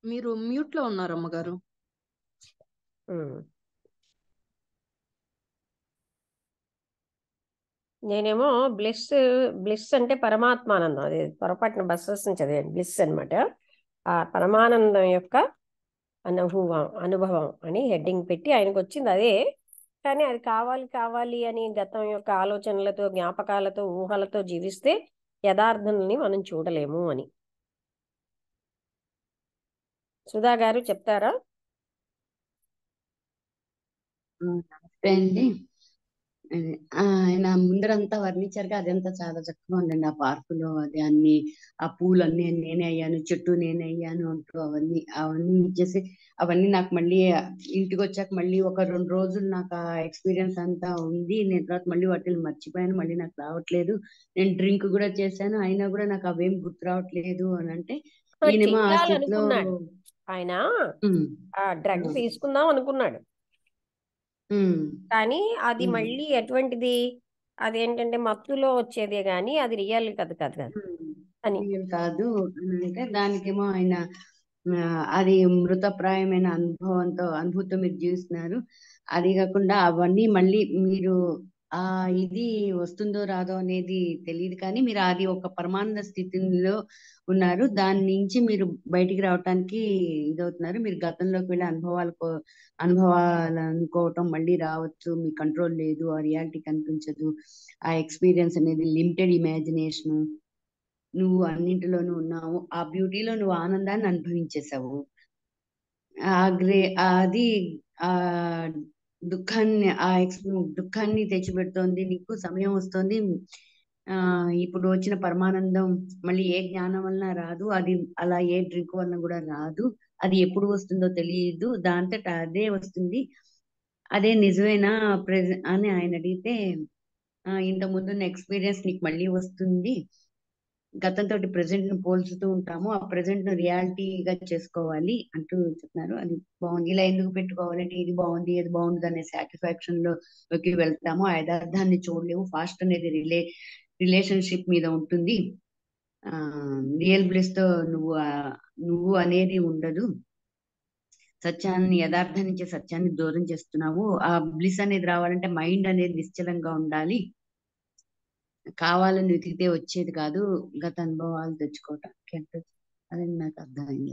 మీరు మ్యూట్ లో ఉన్నారు అమ్మగారు. ఉమ్. నేనేమో బ్లిస్ బ్లిస్ అంటే పరమాత్మానందం, అది పొరపాటున బస్సెస్ నుంచి చదివాను, బ్లిస్ అన్నమాట. ఆ పరమానందం యొక్క అనుభవం అని హెడ్డింగ్ పెట్టి ఆయనకు వచ్చింది అదే. కానీ అది కావాలి కావాలి అని గతం యొక్క ఆలోచనలతో, జ్ఞాపకాలతో, ఊహలతో జీవిస్తే యథార్థాన్ని మనం చూడలేము అని. సుధా గారు చెప్తారా? నమస్తే అండి. ఆయన ముందరంతా వర్ణించారుగా, అదంతా చాలా చక్కగా ఉందండి. ఆ పార్కులో అది అన్ని, ఆ పూలన్నీ నేనే అయ్యాను, చెట్టు నేనే అయ్యాను అంటూ అవన్నీ అవన్నీ ఇచ్చేసి, అవన్నీ నాకు మళ్ళీ ఇంటికి వచ్చాక మళ్ళీ ఒక 2 రోజులు నాకు ఆ ఎక్స్పీరియన్స్ అంతా ఉంది. నేను తర్వాత మళ్ళీ వాటిని మర్చిపోయాను, మళ్ళీ నాకు రావట్లేదు. నేను డ్రింక్ కూడా చేశాను, అయినా కూడా నాకు అవేం గుర్తు రావట్లేదు అని అంటే, ఈయనేమో ఆ స్థితిలో చెయ్యాలనుకున్నాడు ఆయన, ఉమ్, ఆ డ్రగ్ ఉమ్, తీసుకుందాం అనుకున్నాడు. ఉమ్, కానీ అది ఉమ్. మళ్ళీ ఎటువంటిది, అదేంటంటే మత్తులో వచ్చేదే గాని అది రియల్ కాదు కాదు కాదు అని. రియల్ కాదు అని అంటే, దానికేమో ఆయన అది మృతప్రాయమైన అనుభూతితో మీరు జీవిస్తున్నారు. అది కాకుండా అవన్నీ మళ్ళీ మీరు ఆ ఇది వస్తుందో రాదో అనేది తెలియదు, కానీ మీరు అది ఒక పరమానంద స్థితిలో ఉన్నారు. దాని నుంచి మీరు బయటికి రావటానికి ఇదవుతున్నారు. మీరు గతంలోకి వెళ్ళి అనుభవాలు అనుకోవటం మళ్ళీ రావచ్చు, మీ కంట్రోల్ లేదు, ఆ రియాలిటీ కనిపించదు, ఆ ఎక్స్పీరియన్స్ అనేది లిమిటెడ్ ఇమాజినేషన్, నువ్వు అన్నింటిలోనూ ఉన్నావు, ఆ బ్యూటీలో నువ్వు ఆనందాన్ని అనుభవించేసావు. అది ఆ దుఃఖాన్ని తెచ్చిపెడుతోంది. నీకు సమయం వస్తుంది. ఇప్పుడు వచ్చిన పరమానందం మళ్ళీ ఏ జ్ఞానం వలన రాదు, అది అలా ఏ డ్రింక్ వలన కూడా రాదు. అది ఎప్పుడు వస్తుందో తెలియదు, దాంతట అదే వస్తుంది. అదే నిజమేనా అని ఆయన అడిగితే, ఇంత ముందున్న ఎక్స్పీరియన్స్ నీకు మళ్ళీ వస్తుంది. గతంతో ప్రెసెంట్ ను పోల్చుతూ ఉంటాము, ఆ ప్రెసెంట్ ను రియాలిటీగా చేసుకోవాలి అంటూ చెప్తున్నారు. అది బాగుంది. ఇలా ఎందుకు పెట్టుకోవాలంటే, ఇది బాగుంది అది బాగుంది అనే సాటిస్ఫాక్షన్ లోకి వెళ్తాము, ఆ యథార్థాన్ని చూడలేము. ఫాస్ట్ అనేది రిలేషన్షిప్ మీద ఉంటుంది. రియల్ బ్లెస్ తో నువ్వు అనేది ఉండదు. యథార్థం నుంచి సత్యాన్ని దూరం చేస్తున్నావు. ఆ బ్లిస్ అనేది రావాలంటే మైండ్ అనేది నిశ్చలంగా ఉండాలి, కావాలని వెతికితే వచ్చేది కాదు, గత అనుభవాలు తెచ్చుకోవటానికి అంటే అది నాకు అర్థమైంది.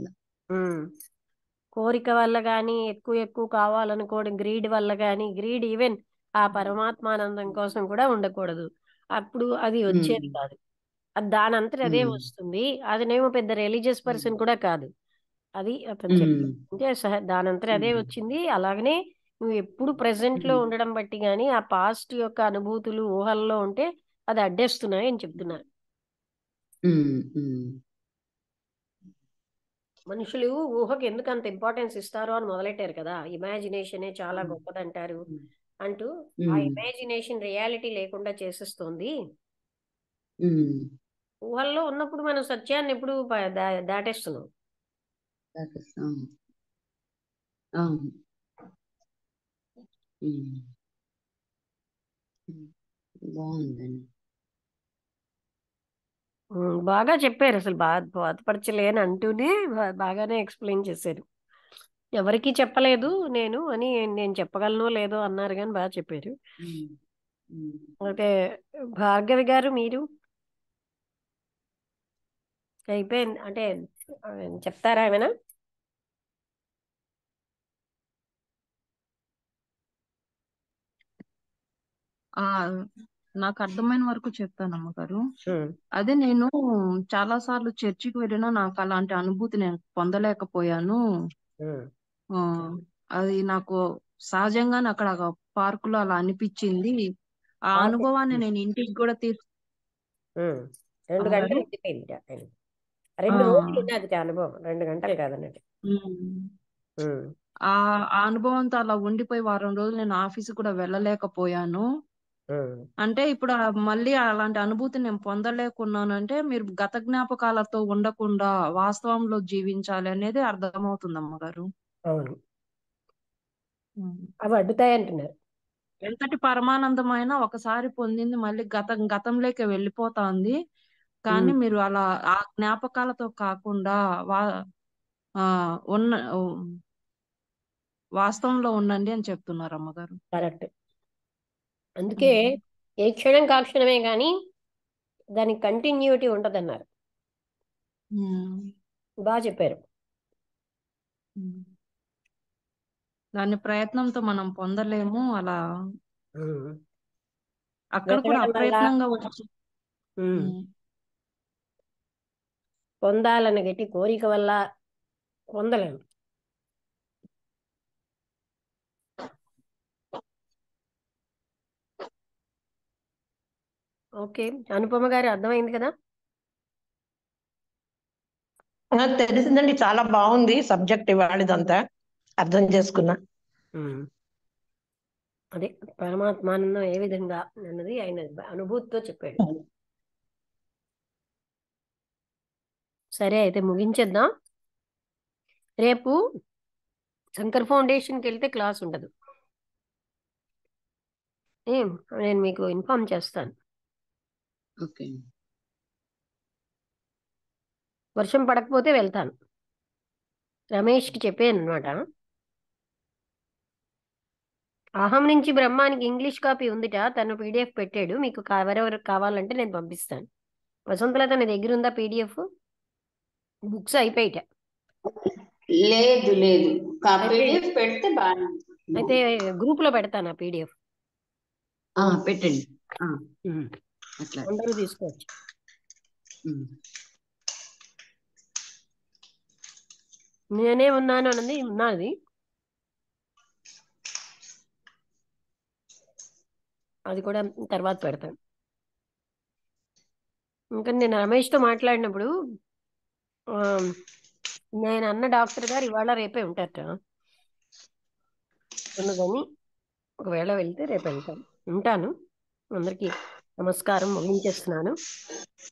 కోరిక వల్ల కానీ, ఎక్కువ ఎక్కువ కావాలనుకోవడం, గ్రీడ్ వల్ల కానీ, గ్రీడ్ ఈవెన్ ఆ పరమాత్మానందం కోసం కూడా ఉండకూడదు. అప్పుడు అది వచ్చేది కాదు. అది దానంతట అదే వస్తుంది. అదనేమో పెద్ద రిలీజియస్ పర్సన్ కూడా కాదు. అది అతను చెప్పి అంటే దానంతట అదే వచ్చింది. అలాగనే నువ్వు ఎప్పుడు ప్రెసెంట్ లో ఉండడం బట్టి గాని, ఆ పాస్ట్ యొక్క అనుభూతులు ఊహల్లో ఉంటే అది అడ్డేస్తున్నాయి అని చెప్తున్నారు. మనుషులు ఊహకు ఎందుకు అంత ఇంపార్టెన్స్ ఇస్తారో అని మొదలెట్టారు కదా. ఇమాజినేషనే చాలా గొప్పదంటారు అంటూ, ఆ ఇమాజినేషన్ రియాలిటీ లేకుండా చేసేస్తుంది. ఊహల్లో ఉన్నప్పుడు మనం సత్యాన్ని ఎప్పుడు దాటేస్తున్నాం. బాగుందండి. బాగా చెప్పారు. అసలు బాధపరచలేని అంటూనే బాగానే ఎక్స్ప్లెయిన్ చేశారు. ఎవరికి చెప్పలేదు నేను అని, నేను చెప్పగలను లేదో అన్నారు కానీ బాగా చెప్పారు. అయితే భార్గవి గారు మీరు అయిపోయింది అంటే చెప్తారా ఏమైనా? నాకు అర్థమైన వరకు చెప్తాను అమ్మగారు. అదే నేను చాలా సార్లు చర్చికి వెళ్ళినా నాకు అలాంటి అనుభూతి నేను పొందలేకపోయాను. అది నాకు సహజంగానే అక్కడ పార్కులో అలా అనిపించింది. ఆ అనుభవాన్ని నేను ఇంటికి కూడా 2 గంటలు ఉండిపోయింది. 2 రోజులు ఉన్నది అనుభవం, 2 గంటలు కాదన్నట్టు. ఆ అనుభవంతో అలా ఉండిపోయి వారం రోజులు నేను ఆఫీస్ కూడా వెళ్ళలేకపోయాను. అంటే ఇప్పుడు మళ్ళీ అలాంటి అనుభూతి నేను పొందలేకున్నాను. అంటే మీరు గత జ్ఞాపకాలతో ఉండకుండా వాస్తవంలో జీవించాలి అనేది అర్థమవుతుంది అమ్మగారు. అవును, అవి అడ్డుతాయి అంటున్నారు. ఎంతటి పరమానందమైన ఒకసారి పొందింది మళ్ళీ గతంలోకి వెళ్ళిపోతాంది. కానీ మీరు అలా ఆ జ్ఞాపకాలతో కాకుండా ఉన్న వాస్తవంలో ఉండండి అని చెప్తున్నారు అమ్మగారు. కరెక్ట్. అందుకే ఏ క్షణం కాక్షణమే కానీ దానికి కంటిన్యూటీ ఉంటదన్నారు. బాగా చెప్పారు. దాని ప్రయత్నంతో మనం పొందలేము. అలా అక్కడ కూడా వెతకడం వల్ల అప్రయత్నంగా వచ్చి పొందాలన్న గట్టి కోరిక వల్ల పొందలేము. ఓకే, అనుపమ గారు అర్థమైంది కదా? తెలిసిందండి, చాలా బాగుంది సబ్జెక్ట్ ఇవాళదంతా, అర్థం చేసుకున్నా. అదే పరమాత్మానందం ఏ విధంగా అన్నది ఆయన అనుభూతితో చెప్పాడు. సరే, అయితే ముగించేద్దాం. రేపు శంకర్ ఫౌండేషన్కి వెళ్తే క్లాస్ ఉండదు. నేను మీకు ఇన్ఫార్మ్ చేస్తాను. ఓకే. వర్షం పడకపోతే వెళ్తాను. రమేష్కి చెప్పాను అనమాట. అహం నుంచి బ్రహ్మానికి ఇంగ్లీష్ కాపీ ఉందిట, తను పీడిఎఫ్ పెట్టాడు. మీకు ఎవరెవరికి కావాలంటే నేను పంపిస్తాను. వసంతలత నీ దగ్గర ఉందా పీడిఎఫ్? బుక్స్ అయిపోయిట. లేదు పీడిఎఫ్ పెడితే బాగా. అయితే గ్రూప్ లో పెడతాను ఆ పీడిఎఫ్. పెట్టండి. అట్లా అందరూ తీసుకోవచ్చు. నేనే ఉన్నాను అన్నది ఉన్నది. అది కూడా తర్వాత పెడతాను. ఇంకా నేను రమేష్తో మాట్లాడినప్పుడు నేను అన్న డాక్టర్ గారు ఇవాళ రేపే ఉంటారట. ఉన్నదని ఒకవేళ వెళ్తే రేపు వెళ్తాను. ఉంటాను. అందరికీ నమస్కారం, ముగించేస్తున్నాను.